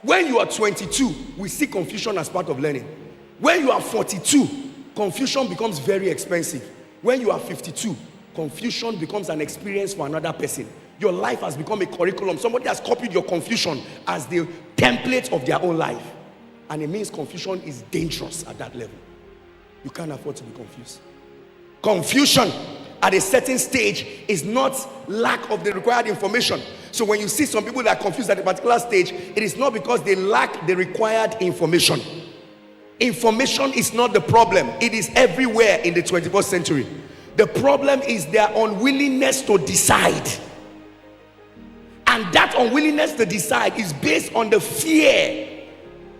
When you are 22, we see confusion as part of learning. When you are 42, confusion becomes very expensive. When you are 52, confusion becomes an experience for another person. Your life has become a curriculum. Somebody has copied your confusion as the template of their own life. And it means confusion is dangerous at that level. You can't afford to be confused. Confusion at a certain stage is not lack of the required information. So when you see some people that are confused at a particular stage, it is not because they lack the required information. Information is not the problem. It is everywhere in the 21st century. The problem is their unwillingness to decide. And that unwillingness to decide is based on the fear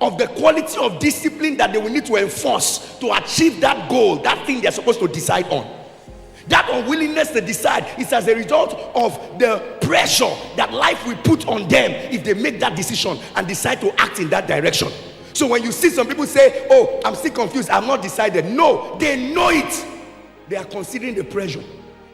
of the quality of discipline that they will need to enforce to achieve that goal, that thing they're supposed to decide on. That unwillingness to decide is as a result of the pressure that life will put on them if they make that decision and decide to act in that direction. So when you see some people say, oh, I'm still confused, I'm not decided. No, they know it. They are considering the pressure.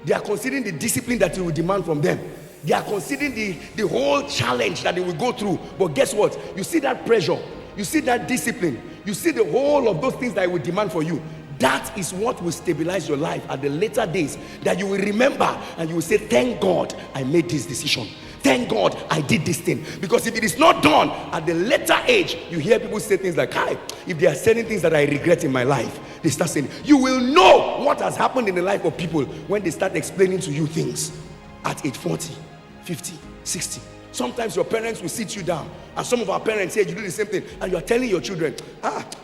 They are considering the discipline that it will demand from them. They are considering the whole challenge that they will go through. But guess what? You see that pressure. You see that discipline. You see the whole of those things that it will demand for you. That is what will stabilize your life at the later days, that you will remember and you will say, thank God I made this decision. Thank God I did this thing. Because if it is not done at the later age, you hear people say things like, hi, if they are saying things that I regret in my life, they start saying, you will know what has happened in the life of people when they start explaining to you things at age 40, 50, 60. Sometimes your parents will sit you down, and some of our parents say you do the same thing, and you are telling your children,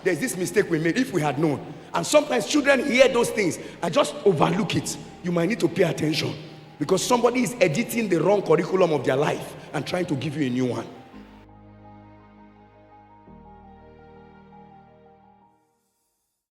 there's this mistake we made, if we had known. And sometimes children hear those things and just overlook it. You might need to pay attention, because somebody is editing the wrong curriculum of their life and trying to give you a new one.